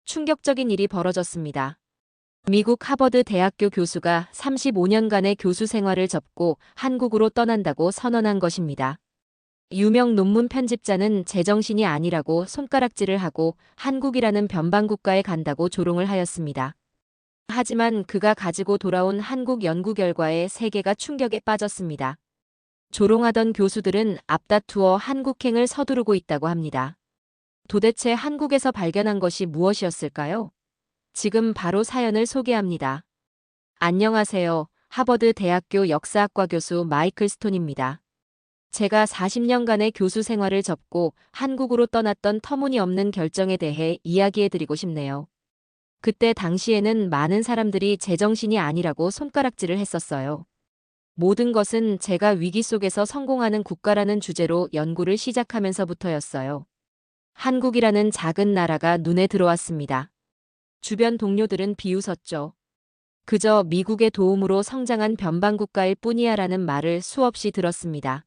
충격적인 일이 벌어졌습니다. 미국 하버드 대학교 교수가 35년간의 교수 생활을 접고 한국으로 떠난다고 선언한 것입니다. 유명 논문 편집자는 제정신이 아니라고 손가락질을 하고 한국이라는 변방국가에 간다고 조롱을 하였습니다. 하지만 그가 가지고 돌아온 한국 연구 결과에 세계가 충격에 빠졌습니다. 조롱하던 교수들은 앞다투어 한국행을 서두르고 있다고 합니다. 도대체 한국에서 발견한 것이 무엇이었을까요? 지금 바로 사연을 소개합니다. 안녕하세요. 하버드 대학교 역사학과 교수 마이클 스톤입니다. 제가 40년간의 교수 생활을 접고 한국으로 떠났던 터무니없는 결정에 대해 이야기해드리고 싶네요. 그때 당시에는 많은 사람들이 제정신이 아니라고 손가락질을 했었어요. 모든 것은 제가 위기 속에서 성공하는 국가라는 주제로 연구를 시작하면서부터였어요. 한국이라는 작은 나라가 눈에 들어왔습니다. 주변 동료들은 비웃었죠. 그저 미국의 도움으로 성장한 변방국가일 뿐이야라는 말을 수없이 들었습니다.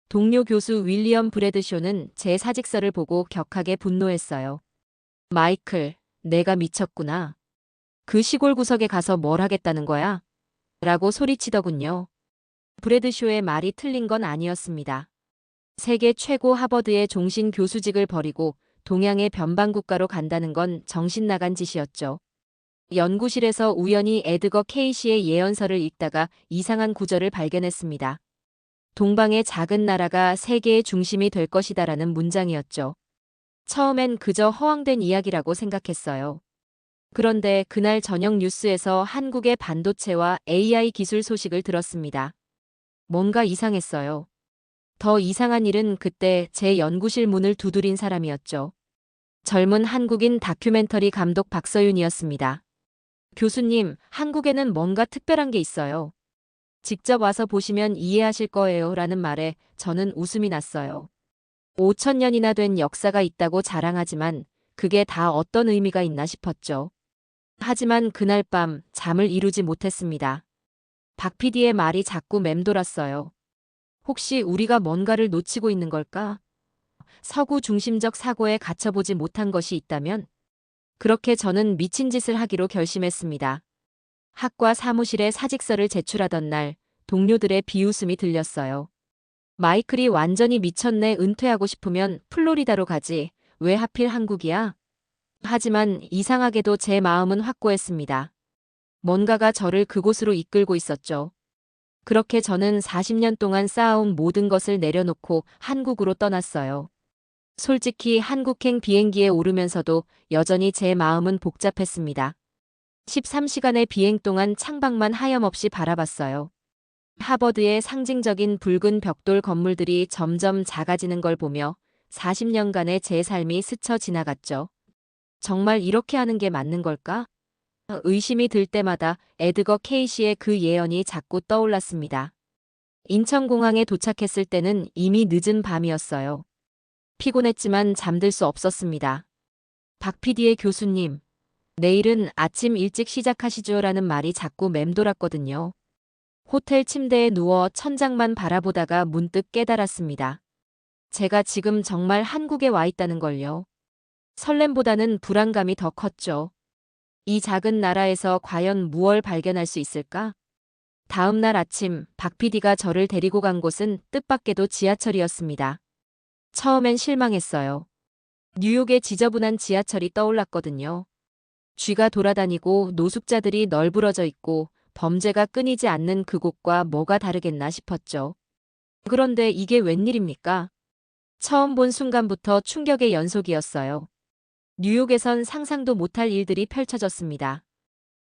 동료 교수 윌리엄 브래드쇼는 제 사직서를 보고 격하게 분노했어요. 마이클, 내가 미쳤구나. 그 시골 구석에 가서 뭘 하겠다는 거야? 라고 소리치더군요. 브래드쇼의 말이 틀린 건 아니었습니다. 세계 최고 하버드의 종신 교수직을 버리고 동양의 변방국가로 간다는 건 정신 나간 짓이었죠. 연구실에서 우연히 에드거 케이시의 예언서를 읽다가 이상한 구절을 발견했습니다. 동방의 작은 나라가 세계의 중심이 될 것이다라는 문장이었죠. 처음엔 그저 허황된 이야기라고 생각했어요. 그런데 그날 저녁 뉴스에서 한국의 반도체와 AI 기술 소식을 들었습니다. 뭔가 이상했어요. 더 이상한 일은 그때 제 연구실 문을 두드린 사람이었죠. 젊은 한국인 다큐멘터리 감독 박서윤이었습니다. 교수님, 한국에는 뭔가 특별한 게 있어요. 직접 와서 보시면 이해하실 거예요. 라는 말에 저는 웃음이 났어요. 5,000년이나 된 역사가 있다고 자랑하지만 그게 다 어떤 의미가 있나 싶었죠. 하지만 그날 밤 잠을 이루지 못했습니다. 박 PD의 말이 자꾸 맴돌았어요. 혹시 우리가 뭔가를 놓치고 있는 걸까? 서구 중심적 사고에 갇혀보지 못한 것이 있다면? 그렇게 저는 미친 짓을 하기로 결심했습니다. 학과 사무실에 사직서를 제출하던 날 동료들의 비웃음이 들렸어요. 마이클이 완전히 미쳤네. 은퇴하고 싶으면 플로리다로 가지. 왜 하필 한국이야? 하지만 이상하게도 제 마음은 확고했습니다. 뭔가가 저를 그곳으로 이끌고 있었죠. 그렇게 저는 40년 동안 쌓아온 모든 것을 내려놓고 한국으로 떠났어요. 솔직히 한국행 비행기에 오르면서도 여전히 제 마음은 복잡했습니다. 13시간의 비행 동안 창밖만 하염없이 바라봤어요. 하버드의 상징적인 붉은 벽돌 건물들이 점점 작아지는 걸 보며 40년간의 제 삶이 스쳐 지나갔죠. 정말 이렇게 하는 게 맞는 걸까? 의심이 들 때마다 에드거 케이시의 그 예언이 자꾸 떠올랐습니다. 인천공항에 도착했을 때는 이미 늦은 밤이었어요. 피곤했지만 잠들 수 없었습니다. 박 PD의 교수님, 내일은 아침 일찍 시작하시죠라는 말이 자꾸 맴돌았거든요. 호텔 침대에 누워 천장만 바라보다가 문득 깨달았습니다. 제가 지금 정말 한국에 와 있다는 걸요. 설렘보다는 불안감이 더 컸죠. 이 작은 나라에서 과연 무얼 발견할 수 있을까? 다음 날 아침 박 PD가 저를 데리고 간 곳은 뜻밖에도 지하철이었습니다. 처음엔 실망했어요. 뉴욕의 지저분한 지하철이 떠올랐거든요. 쥐가 돌아다니고 노숙자들이 널브러져 있고 범죄가 끊이지 않는 그곳과 뭐가 다르겠나 싶었죠. 그런데 이게 웬일입니까? 처음 본 순간부터 충격의 연속이었어요. 뉴욕에선 상상도 못할 일들이 펼쳐졌습니다.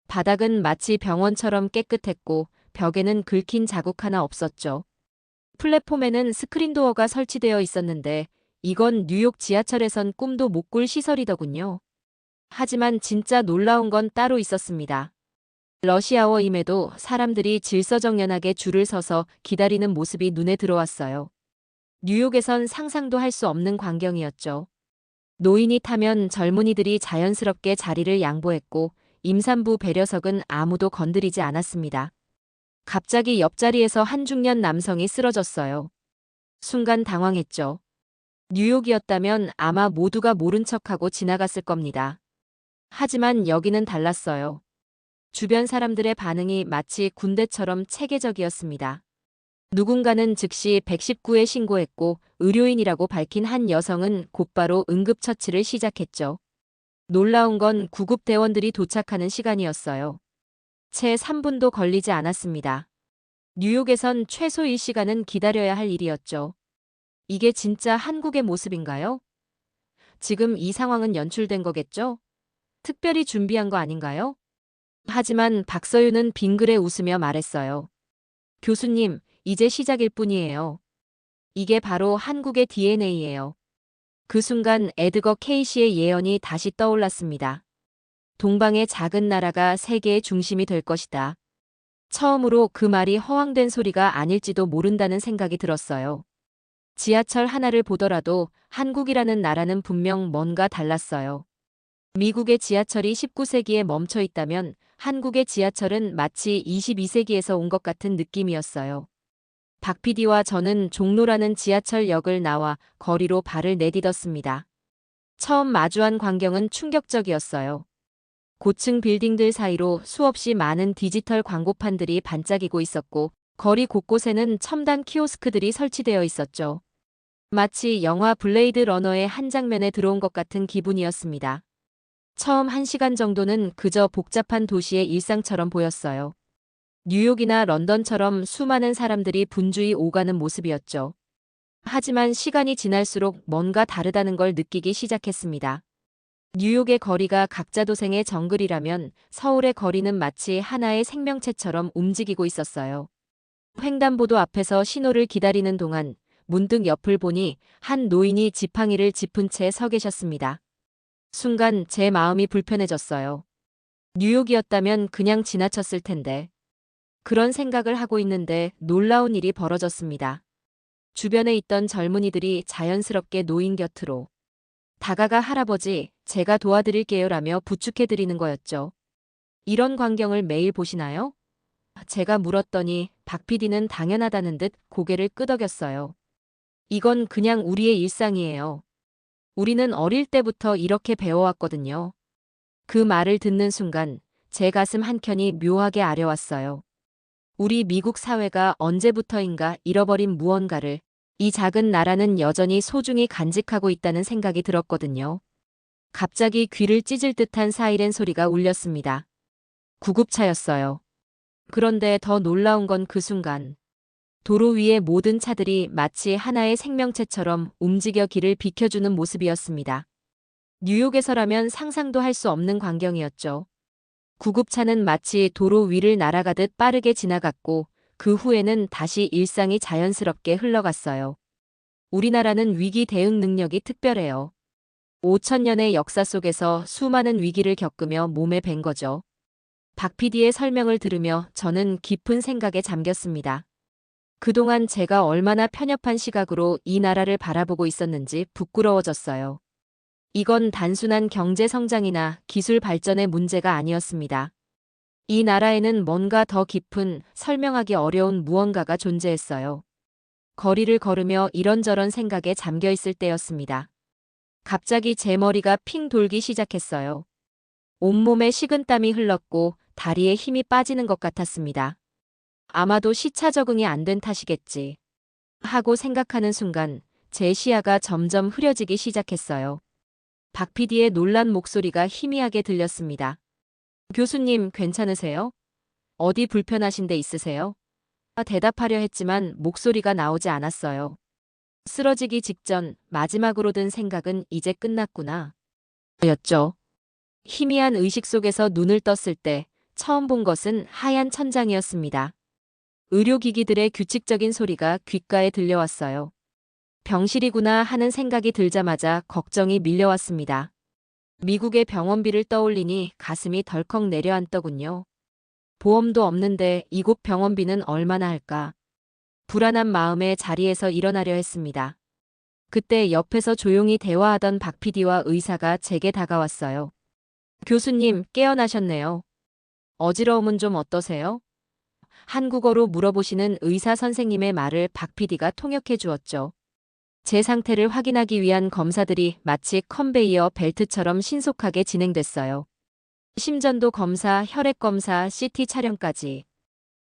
바닥은 마치 병원처럼 깨끗했고 벽에는 긁힌 자국 하나 없었죠. 플랫폼에는 스크린도어가 설치되어 있었는데 이건 뉴욕 지하철에선 꿈도 못 꿀 시설이더군요. 하지만 진짜 놀라운 건 따로 있었습니다. 러시아워임에도 사람들이 질서정연하게 줄을 서서 기다리는 모습이 눈에 들어왔어요. 뉴욕에선 상상도 할 수 없는 광경이었죠. 노인이 타면 젊은이들이 자연스럽게 자리를 양보했고 임산부 배려석은 아무도 건드리지 않았습니다. 갑자기 옆자리에서 한 중년 남성이 쓰러졌어요. 순간 당황했죠. 뉴욕이었다면 아마 모두가 모른 척하고 지나갔을 겁니다. 하지만 여기는 달랐어요. 주변 사람들의 반응이 마치 군대처럼 체계적이었습니다. 누군가는 즉시 119에 신고했고 의료인이라고 밝힌 한 여성은 곧바로 응급처치를 시작했죠. 놀라운 건 구급대원들이 도착하는 시간이었어요. 채 3분도 걸리지 않았습니다. 뉴욕에선 최소 1시간은 기다려야 할 일이었죠. 이게 진짜 한국의 모습인가요? 지금 이 상황은 연출된 거겠죠? 특별히 준비한 거 아닌가요? 하지만 박서윤은 빙그레 웃으며 말했어요. 교수님, 이제 시작일 뿐이에요. 이게 바로 한국의 DNA예요. 그 순간 에드거 케이시의 예언이 다시 떠올랐습니다. 동방의 작은 나라가 세계의 중심이 될 것이다. 처음으로 그 말이 허황된 소리가 아닐지도 모른다는 생각이 들었어요. 지하철 하나를 보더라도 한국이라는 나라는 분명 뭔가 달랐어요. 미국의 지하철이 19세기에 멈춰 있다면 한국의 지하철은 마치 22세기에서 온 것 같은 느낌이었어요. 박 PD와 저는 종로라는 지하철역을 나와 거리로 발을 내디뎠습니다. 처음 마주한 광경은 충격적이었어요. 고층 빌딩들 사이로 수없이 많은 디지털 광고판들이 반짝이고 있었고 거리 곳곳에는 첨단 키오스크들이 설치되어 있었죠. 마치 영화 블레이드 러너의 한 장면에 들어온 것 같은 기분이었습니다. 처음 1시간 정도는 그저 복잡한 도시의 일상처럼 보였어요. 뉴욕이나 런던처럼 수많은 사람들이 분주히 오가는 모습이었죠. 하지만 시간이 지날수록 뭔가 다르다는 걸 느끼기 시작했습니다. 뉴욕의 거리가 각자 도생의 정글이라면 서울의 거리는 마치 하나의 생명체처럼 움직이고 있었어요. 횡단보도 앞에서 신호를 기다리는 동안 문득 옆을 보니 한 노인이 지팡이를 짚은 채 서 계셨습니다. 순간 제 마음이 불편해졌어요. 뉴욕이었다면 그냥 지나쳤을 텐데. 그런 생각을 하고 있는데 놀라운 일이 벌어졌습니다. 주변에 있던 젊은이들이 자연스럽게 노인 곁으로 다가가 할아버지, 제가 도와드릴게요라며 부축해드리는 거였죠. 이런 광경을 매일 보시나요? 제가 물었더니 박 PD는 당연하다는 듯 고개를 끄덕였어요. 이건 그냥 우리의 일상이에요. 우리는 어릴 때부터 이렇게 배워왔거든요. 그 말을 듣는 순간 제 가슴 한켠이 묘하게 아려왔어요. 우리 미국 사회가 언제부터인가 잃어버린 무언가를 이 작은 나라는 여전히 소중히 간직하고 있다는 생각이 들었거든요. 갑자기 귀를 찢을 듯한 사이렌 소리가 울렸습니다. 구급차였어요. 그런데 더 놀라운 건 그 순간 도로 위의 모든 차들이 마치 하나의 생명체처럼 움직여 길을 비켜주는 모습이었습니다. 뉴욕에서라면 상상도 할 수 없는 광경이었죠. 구급차는 마치 도로 위를 날아가듯 빠르게 지나갔고 그 후에는 다시 일상이 자연스럽게 흘러갔어요. 우리나라는 위기 대응 능력이 특별해요. 5천년의 역사 속에서 수많은 위기를 겪으며 몸에 밴 거죠. 박 PD의 설명을 들으며 저는 깊은 생각에 잠겼습니다. 그동안 제가 얼마나 편협한 시각으로 이 나라를 바라보고 있었는지 부끄러워졌어요. 이건 단순한 경제 성장이나 기술 발전의 문제가 아니었습니다. 이 나라에는 뭔가 더 깊은, 설명하기 어려운 무언가가 존재했어요. 거리를 걸으며 이런저런 생각에 잠겨 있을 때였습니다. 갑자기 제 머리가 핑 돌기 시작했어요. 온몸에 식은땀이 흘렀고 다리에 힘이 빠지는 것 같았습니다. 아마도 시차 적응이 안 된 탓이겠지. 하고 생각하는 순간 제 시야가 점점 흐려지기 시작했어요. 박 PD의 놀란 목소리가 희미하게 들렸습니다. 교수님, 괜찮으세요? 어디 불편하신 데 있으세요? 대답하려 했지만 목소리가 나오지 않았어요. 쓰러지기 직전 마지막으로 든 생각은 이제 끝났구나. 였죠. 희미한 의식 속에서 눈을 떴을 때 처음 본 것은 하얀 천장이었습니다. 의료기기들의 규칙적인 소리가 귓가에 들려왔어요. 병실이구나 하는 생각이 들자마자 걱정이 밀려왔습니다. 미국의 병원비를 떠올리니 가슴이 덜컥 내려앉더군요. 보험도 없는데 이곳 병원비는 얼마나 할까? 불안한 마음에 자리에서 일어나려 했습니다. 그때 옆에서 조용히 대화하던 박 PD와 의사가 제게 다가왔어요. 교수님, 깨어나셨네요. 어지러움은 좀 어떠세요? 한국어로 물어보시는 의사 선생님의 말을 박 PD가 통역해 주었죠. 제 상태를 확인하기 위한 검사들이 마치 컨베이어 벨트처럼 신속하게 진행됐어요. 심전도 검사, 혈액 검사, CT 촬영까지.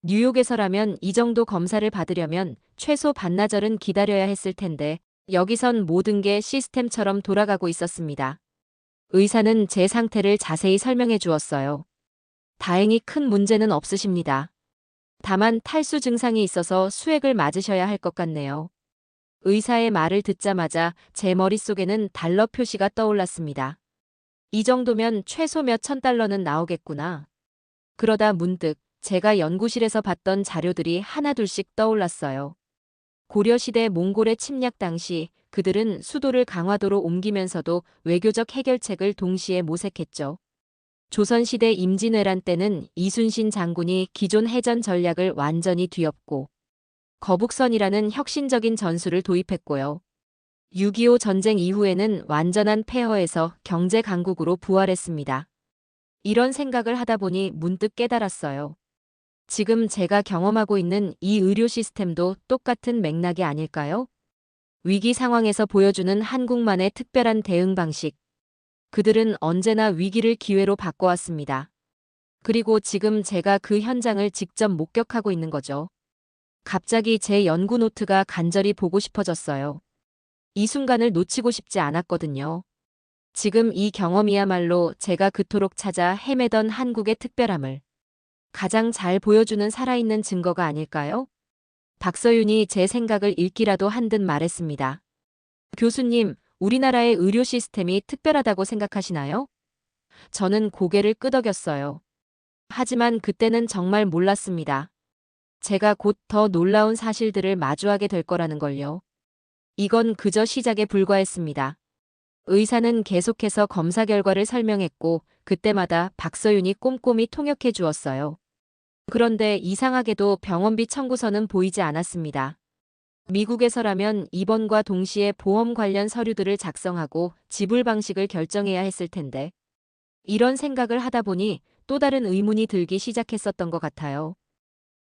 뉴욕에서라면 이 정도 검사를 받으려면 최소 반나절은 기다려야 했을 텐데 여기선 모든 게 시스템처럼 돌아가고 있었습니다. 의사는 제 상태를 자세히 설명해 주었어요. 다행히 큰 문제는 없으십니다. 다만 탈수 증상이 있어서 수액을 맞으셔야 할 것 같네요. 의사의 말을 듣자마자 제 머릿속에는 달러 표시가 떠올랐습니다. 이 정도면 최소 몇 천 달러는 나오겠구나. 그러다 문득 제가 연구실에서 봤던 자료들이 하나둘씩 떠올랐어요. 고려시대 몽골의 침략 당시 그들은 수도를 강화도로 옮기면서도 외교적 해결책을 동시에 모색했죠. 조선시대 임진왜란 때는 이순신 장군이 기존 해전 전략을 완전히 뒤엎고 거북선이라는 혁신적인 전술을 도입했고요. 6.25 전쟁 이후에는 완전한 폐허에서 경제 강국으로 부활했습니다. 이런 생각을 하다 보니 문득 깨달았어요. 지금 제가 경험하고 있는 이 의료 시스템도 똑같은 맥락이 아닐까요? 위기 상황에서 보여주는 한국만의 특별한 대응 방식. 그들은 언제나 위기를 기회로 바꿔왔습니다. 그리고 지금 제가 그 현장을 직접 목격하고 있는 거죠. 갑자기 제 연구 노트가 간절히 보고 싶어졌어요. 이 순간을 놓치고 싶지 않았거든요. 지금 이 경험이야말로 제가 그토록 찾아 헤매던 한국의 특별함을 가장 잘 보여주는 살아있는 증거가 아닐까요? 박서윤이 제 생각을 읽기라도 한 듯 말했습니다. 교수님, 우리나라의 의료 시스템이 특별하다고 생각하시나요? 저는 고개를 끄덕였어요. 하지만 그때는 정말 몰랐습니다. 제가 곧 더 놀라운 사실들을 마주하게 될 거라는 걸요. 이건 그저 시작에 불과했습니다. 의사는 계속해서 검사 결과를 설명했고 그때마다 박서윤이 꼼꼼히 통역해 주었어요. 그런데 이상하게도 병원비 청구서는 보이지 않았습니다. 미국에서라면 입원과 동시에 보험 관련 서류들을 작성하고 지불 방식을 결정해야 했을 텐데 이런 생각을 하다 보니 또 다른 의문이 들기 시작했었던 것 같아요.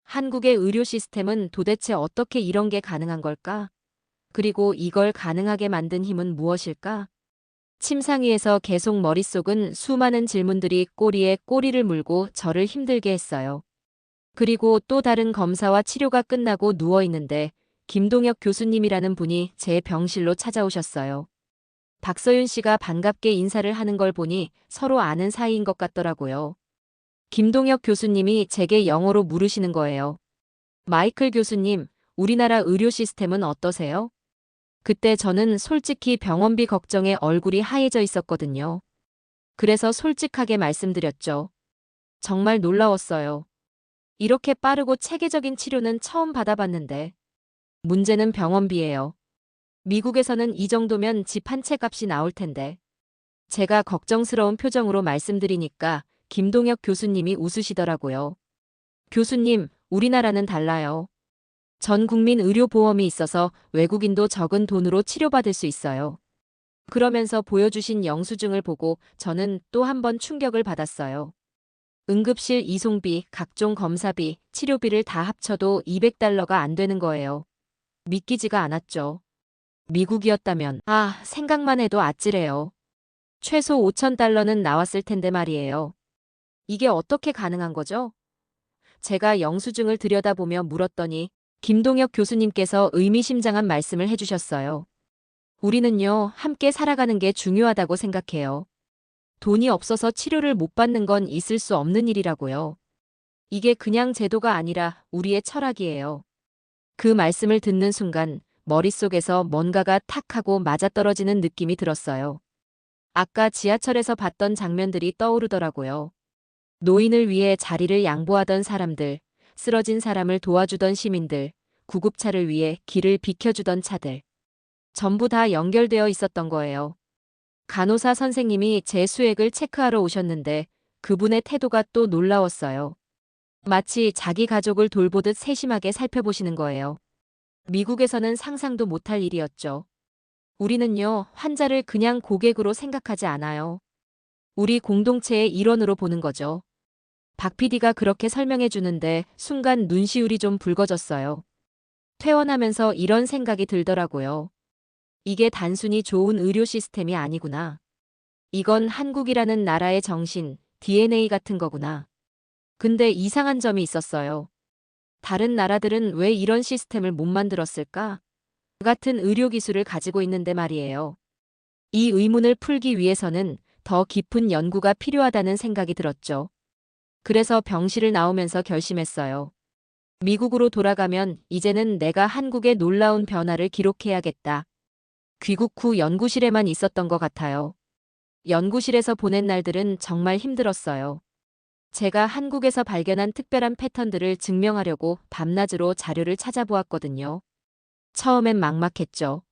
한국의 의료 시스템은 도대체 어떻게 이런 게 가능한 걸까? 그리고 이걸 가능하게 만든 힘은 무엇일까? 침상 위에서 계속 머릿속은 수많은 질문들이 꼬리에 꼬리를 물고 저를 힘들게 했어요. 그리고 또 다른 검사와 치료가 끝나고 누워있는데 김동혁 교수님이라는 분이 제 병실로 찾아오셨어요. 박서윤 씨가 반갑게 인사를 하는 걸 보니 서로 아는 사이인 것 같더라고요. 김동혁 교수님이 제게 영어로 물으시는 거예요. 마이클 교수님, 우리나라 의료 시스템은 어떠세요? 그때 저는 솔직히 병원비 걱정에 얼굴이 하얘져 있었거든요. 그래서 솔직하게 말씀드렸죠. 정말 놀라웠어요. 이렇게 빠르고 체계적인 치료는 처음 받아봤는데 문제는 병원비예요. 미국에서는 이 정도면 집 한 채 값이 나올 텐데. 제가 걱정스러운 표정으로 말씀드리니까 김동혁 교수님이 웃으시더라고요. 교수님, 우리나라는 달라요. 전 국민 의료보험이 있어서 외국인도 적은 돈으로 치료받을 수 있어요. 그러면서 보여주신 영수증을 보고 저는 또 한 번 충격을 받았어요. 응급실 이송비, 각종 검사비, 치료비를 다 합쳐도 200달러가 안 되는 거예요. 믿기지가 않았죠. 미국이었다면, 생각만 해도 아찔해요. 최소 5,000달러는 나왔을 텐데 말이에요. 이게 어떻게 가능한 거죠? 제가 영수증을 들여다보며 물었더니 김동혁 교수님께서 의미심장한 말씀을 해주셨어요. 우리는요, 함께 살아가는 게 중요하다고 생각해요. 돈이 없어서 치료를 못 받는 건 있을 수 없는 일이라고요. 이게 그냥 제도가 아니라 우리의 철학이에요. 그 말씀을 듣는 순간 머릿속에서 뭔가가 탁 하고 맞아떨어지는 느낌이 들었어요. 아까 지하철에서 봤던 장면들이 떠오르더라고요. 노인을 위해 자리를 양보하던 사람들, 쓰러진 사람을 도와주던 시민들, 구급차를 위해 길을 비켜주던 차들. 전부 다 연결되어 있었던 거예요. 간호사 선생님이 제 수액을 체크하러 오셨는데 그분의 태도가 또 놀라웠어요. 마치 자기 가족을 돌보듯 세심하게 살펴보시는 거예요. 미국에서는 상상도 못할 일이었죠. 우리는요, 환자를 그냥 고객으로 생각하지 않아요. 우리 공동체의 일원으로 보는 거죠. 박 PD가 그렇게 설명해 주는데 순간 눈시울이 좀 붉어졌어요. 퇴원하면서 이런 생각이 들더라고요. 이게 단순히 좋은 의료 시스템이 아니구나. 이건 한국이라는 나라의 정신, DNA 같은 거구나. 근데 이상한 점이 있었어요. 다른 나라들은 왜 이런 시스템을 못 만들었을까? 같은 의료 기술을 가지고 있는데 말이에요. 이 의문을 풀기 위해서는 더 깊은 연구가 필요하다는 생각이 들었죠. 그래서 병실을 나오면서 결심했어요. 미국으로 돌아가면 이제는 내가 한국의 놀라운 변화를 기록해야겠다. 귀국 후 연구실에만 있었던 것 같아요. 연구실에서 보낸 날들은 정말 힘들었어요. 제가 한국에서 발견한 특별한 패턴들을 증명하려고 밤낮으로 자료를 찾아보았거든요. 처음엔 막막했죠.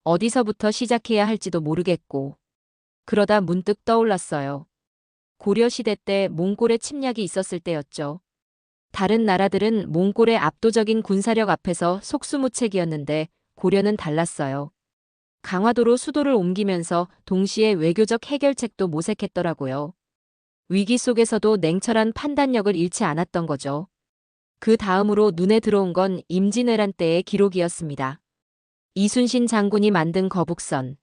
어디서부터 시작해야 할지도 모르겠고. 그러다 문득 떠올랐어요. 고려시대 때 몽골의 침략이 있었을 때였죠. 다른 나라들은 몽골의 압도적인 군사력 앞에서 속수무책이었는데 고려는 달랐어요. 강화도로 수도를 옮기면서 동시에 외교적 해결책도 모색했더라고요. 위기 속에서도 냉철한 판단력을 잃지 않았던 거죠. 그 다음으로 눈에 들어온 건 임진왜란 때의 기록이었습니다. 이순신 장군이 만든 거북선.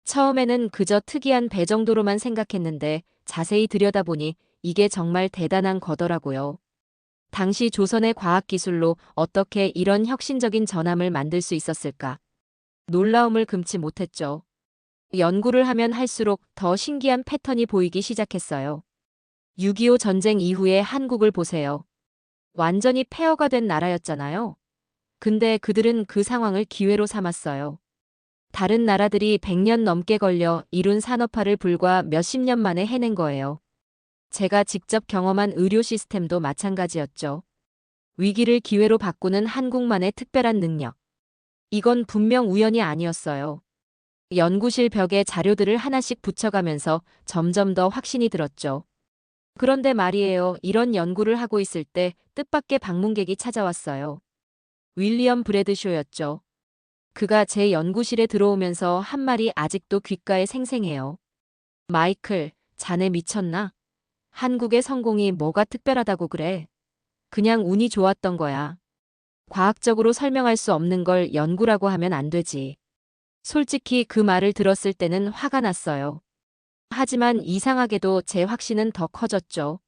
처음에는 그저 특이한 배 정도로만 생각했는데 자세히 들여다보니 이게 정말 대단한 거더라고요. 당시 조선의 과학기술로 어떻게 이런 혁신적인 전함을 만들 수 있었을까? 놀라움을 금치 못했죠. 연구를 하면 할수록 더 신기한 패턴이 보이기 시작했어요. 6.25 전쟁 이후의 한국을 보세요. 완전히 폐허가 된 나라였잖아요. 근데 그들은 그 상황을 기회로 삼았어요. 다른 나라들이 100년 넘게 걸려 이룬 산업화를 불과 몇십 년 만에 해낸 거예요. 제가 직접 경험한 의료 시스템도 마찬가지였죠. 위기를 기회로 바꾸는 한국만의 특별한 능력. 이건 분명 우연이 아니었어요. 연구실 벽에 자료들을 하나씩 붙여가면서 점점 더 확신이 들었죠. 그런데 말이에요. 이런 연구를 하고 있을 때 뜻밖의 방문객이 찾아왔어요. 윌리엄 브래드쇼였죠. 그가 제 연구실에 들어오면서 한 말이 아직도 귓가에 생생해요. 마이클, 자네 미쳤나? 한국의 성공이 뭐가 특별하다고 그래? 그냥 운이 좋았던 거야. 과학적으로 설명할 수 없는 걸 연구라고 하면 안 되지. 솔직히 그 말을 들었을 때는 화가 났어요. 하지만 이상하게도 제 확신은 더 커졌죠.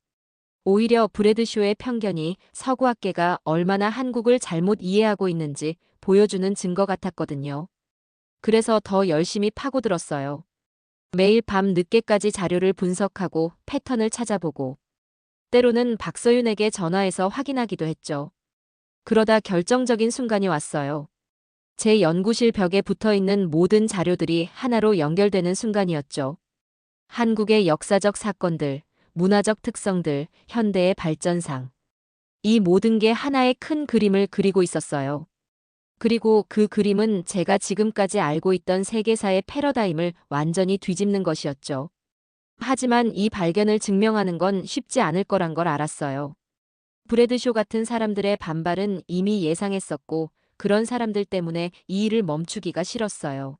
오히려 브래드쇼의 편견이 서구학계가 얼마나 한국을 잘못 이해하고 있는지 보여주는 증거 같았거든요. 그래서 더 열심히 파고들었어요. 매일 밤 늦게까지 자료를 분석하고 패턴을 찾아보고 때로는 박서윤에게 전화해서 확인하기도 했죠. 그러다 결정적인 순간이 왔어요. 제 연구실 벽에 붙어있는 모든 자료들이 하나로 연결되는 순간이었죠. 한국의 역사적 사건들, 문화적 특성들, 현대의 발전상. 이 모든 게 하나의 큰 그림을 그리고 있었어요. 그리고 그 그림은 제가 지금까지 알고 있던 세계사의 패러다임을 완전히 뒤집는 것이었죠. 하지만 이 발견을 증명하는 건 쉽지 않을 거란 걸 알았어요. 브래드쇼 같은 사람들의 반발은 이미 예상했었고, 그런 사람들 때문에 이 일을 멈추기가 싫었어요.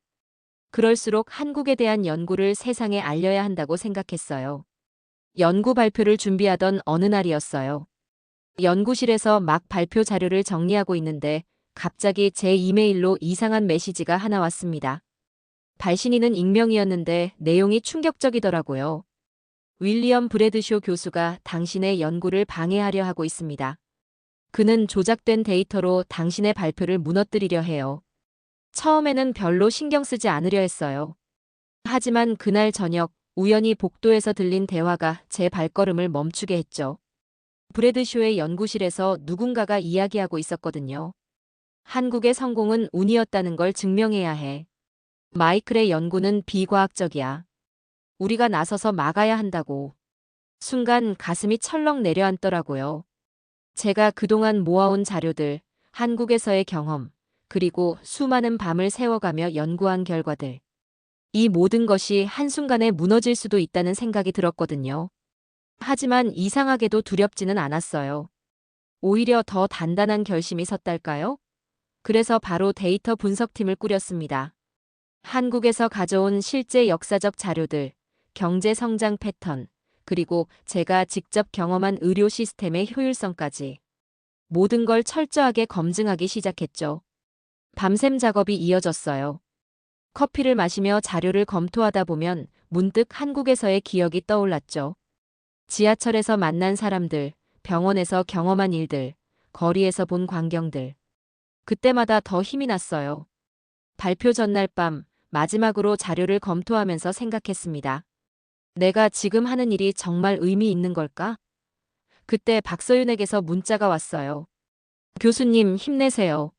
그럴수록 한국에 대한 연구를 세상에 알려야 한다고 생각했어요. 연구 발표를 준비하던 어느 날이었어요. 연구실에서 막 발표 자료를 정리하고 있는데 갑자기 제 이메일로 이상한 메시지가 하나 왔습니다. 발신인은 익명이었는데 내용이 충격적이더라고요. 윌리엄 브래드쇼 교수가 당신의 연구를 방해하려 하고 있습니다. 그는 조작된 데이터로 당신의 발표를 무너뜨리려 해요. 처음에는 별로 신경 쓰지 않으려 했어요. 하지만 그날 저녁 우연히 복도에서 들린 대화가 제 발걸음을 멈추게 했죠. 브래드쇼의 연구실에서 누군가가 이야기하고 있었거든요. 한국의 성공은 운이었다는 걸 증명해야 해. 마이클의 연구는 비과학적이야. 우리가 나서서 막아야 한다고. 순간 가슴이 철렁 내려앉더라고요. 제가 그동안 모아온 자료들, 한국에서의 경험, 그리고 수많은 밤을 새워가며 연구한 결과들. 이 모든 것이 한순간에 무너질 수도 있다는 생각이 들었거든요. 하지만 이상하게도 두렵지는 않았어요. 오히려 더 단단한 결심이 섰달까요? 그래서 바로 데이터 분석팀을 꾸렸습니다. 한국에서 가져온 실제 역사적 자료들, 경제 성장 패턴, 그리고 제가 직접 경험한 의료 시스템의 효율성까지 모든 걸 철저하게 검증하기 시작했죠. 밤샘 작업이 이어졌어요. 커피를 마시며 자료를 검토하다 보면 문득 한국에서의 기억이 떠올랐죠. 지하철에서 만난 사람들, 병원에서 경험한 일들, 거리에서 본 광경들. 그때마다 더 힘이 났어요. 발표 전날 밤, 마지막으로 자료를 검토하면서 생각했습니다. 내가 지금 하는 일이 정말 의미 있는 걸까? 그때 박서윤에게서 문자가 왔어요. 교수님, 힘내세요.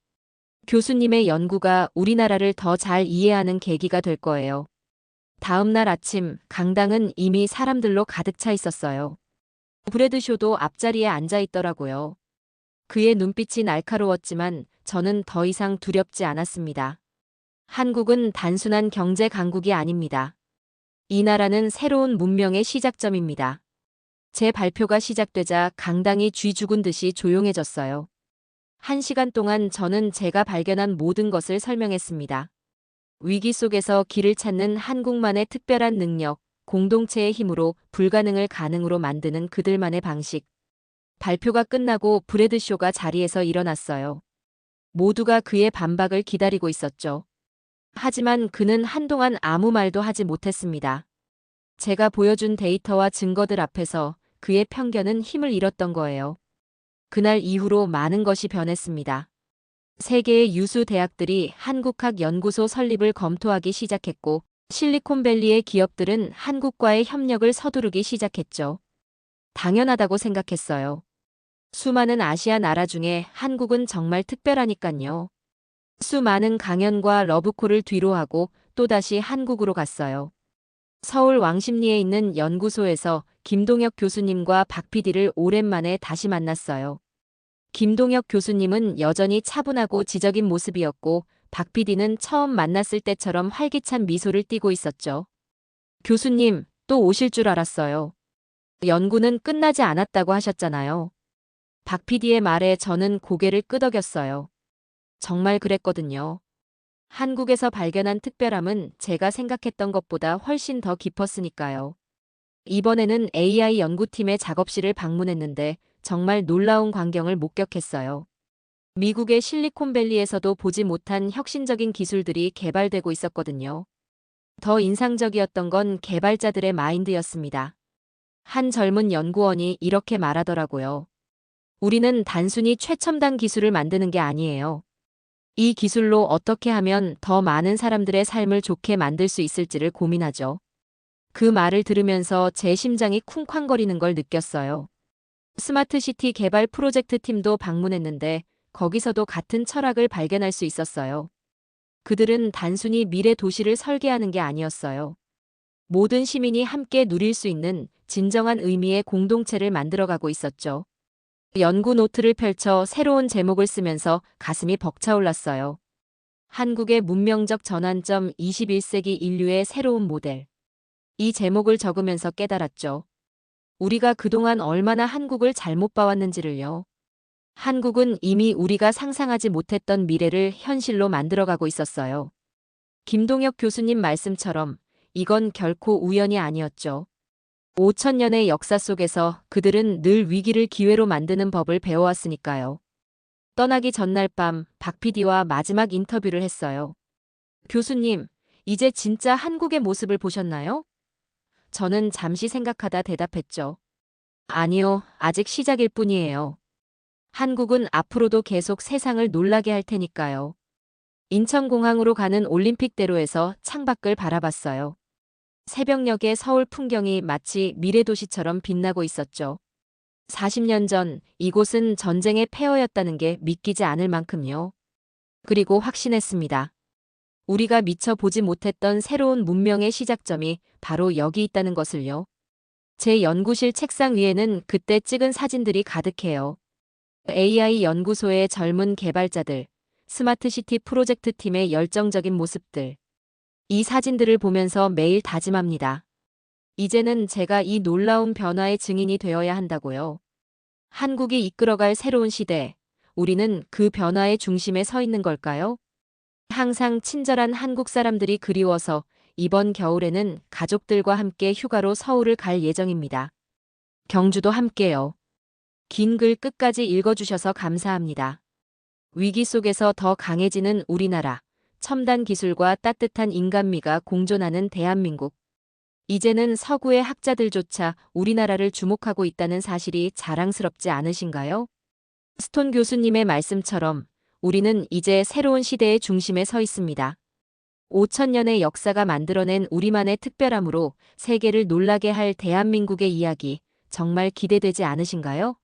교수님의 연구가 우리나라를 더 잘 이해하는 계기가 될 거예요. 다음 날 아침, 강당은 이미 사람들로 가득 차 있었어요. 브래드쇼도 앞자리에 앉아 있더라고요. 그의 눈빛이 날카로웠지만 저는 더 이상 두렵지 않았습니다. 한국은 단순한 경제 강국이 아닙니다. 이 나라는 새로운 문명의 시작점입니다. 제 발표가 시작되자 강당이 쥐 죽은 듯이 조용해졌어요. 1시간 동안 저는 제가 발견한 모든 것을 설명했습니다. 위기 속에서 길을 찾는 한국만의 특별한 능력, 공동체의 힘으로 불가능을 가능으로 만드는 그들만의 방식. 발표가 끝나고 브래드쇼가 자리에서 일어났어요. 모두가 그의 반박을 기다리고 있었죠. 하지만 그는 한동안 아무 말도 하지 못했습니다. 제가 보여준 데이터와 증거들 앞에서 그의 편견은 힘을 잃었던 거예요. 그날 이후로 많은 것이 변했습니다. 세계의 유수 대학들이 한국학연구소 설립을 검토하기 시작했고, 실리콘밸리의 기업들은 한국과의 협력을 서두르기 시작했죠. 당연하다고 생각했어요. 수많은 아시아 나라 중에 한국은 정말 특별하니깐요. 수많은 강연과 러브콜을 뒤로하고 또다시 한국으로 갔어요. 서울 왕십리에 있는 연구소에서 김동혁 교수님과 박 PD를 오랜만에 다시 만났어요. 김동혁 교수님은 여전히 차분하고 지적인 모습이었고 박 PD는 처음 만났을 때처럼 활기찬 미소를 띠고 있었죠. 교수님, 또 오실 줄 알았어요. 연구는 끝나지 않았다고 하셨잖아요. 박 PD의 말에 저는 고개를 끄덕였어요. 정말 그랬거든요. 한국에서 발견한 특별함은 제가 생각했던 것보다 훨씬 더 깊었으니까요. 이번에는 AI 연구팀의 작업실을 방문했는데 정말 놀라운 광경을 목격했어요. 미국의 실리콘밸리에서도 보지 못한 혁신적인 기술들이 개발되고 있었거든요. 더 인상적이었던 건 개발자들의 마인드였습니다. 한 젊은 연구원이 이렇게 말하더라고요. 우리는 단순히 최첨단 기술을 만드는 게 아니에요. 이 기술로 어떻게 하면 더 많은 사람들의 삶을 좋게 만들 수 있을지를 고민하죠. 그 말을 들으면서 제 심장이 쿵쾅거리는 걸 느꼈어요. 스마트시티 개발 프로젝트 팀도 방문했는데 거기서도 같은 철학을 발견할 수 있었어요. 그들은 단순히 미래 도시를 설계하는 게 아니었어요. 모든 시민이 함께 누릴 수 있는 진정한 의미의 공동체를 만들어가고 있었죠. 연구 노트를 펼쳐 새로운 제목을 쓰면서 가슴이 벅차올랐어요. 한국의 문명적 전환점 21세기 인류의 새로운 모델. 이 제목을 적으면서 깨달았죠. 우리가 그동안 얼마나 한국을 잘못 봐왔는지를요. 한국은 이미 우리가 상상하지 못했던 미래를 현실로 만들어가고 있었어요. 김동혁 교수님 말씀처럼 이건 결코 우연이 아니었죠. 5천년의 역사 속에서 그들은 늘 위기를 기회로 만드는 법을 배워왔으니까요. 떠나기 전날 밤 박 PD와 마지막 인터뷰를 했어요. 교수님, 이제 진짜 한국의 모습을 보셨나요? 저는 잠시 생각하다 대답했죠. 아니요, 아직 시작일 뿐이에요. 한국은 앞으로도 계속 세상을 놀라게 할 테니까요. 인천공항으로 가는 올림픽대로에서 창밖을 바라봤어요. 새벽녘의 서울 풍경이 마치 미래도시처럼 빛나고 있었죠. 40년 전 이곳은 전쟁의 폐허였다는 게 믿기지 않을 만큼요. 그리고 확신했습니다. 우리가 미처 보지 못했던 새로운 문명의 시작점이 바로 여기 있다는 것을요. 제 연구실 책상 위에는 그때 찍은 사진들이 가득해요. AI 연구소의 젊은 개발자들, 스마트시티 프로젝트 팀의 열정적인 모습들. 이 사진들을 보면서 매일 다짐합니다. 이제는 제가 이 놀라운 변화의 증인이 되어야 한다고요. 한국이 이끌어갈 새로운 시대, 우리는 그 변화의 중심에 서 있는 걸까요? 항상 친절한 한국 사람들이 그리워서 이번 겨울에는 가족들과 함께 휴가로 서울을 갈 예정입니다. 경주도 함께요. 긴 글 끝까지 읽어주셔서 감사합니다. 위기 속에서 더 강해지는 우리나라. 첨단 기술과 따뜻한 인간미가 공존하는 대한민국. 이제는 서구의 학자들조차 우리나라를 주목하고 있다는 사실이 자랑스럽지 않으신가요? 스톤 교수님의 말씀처럼 우리는 이제 새로운 시대의 중심에 서 있습니다. 5천년의 역사가 만들어낸 우리만의 특별함으로 세계를 놀라게 할 대한민국의 이야기, 정말 기대되지 않으신가요?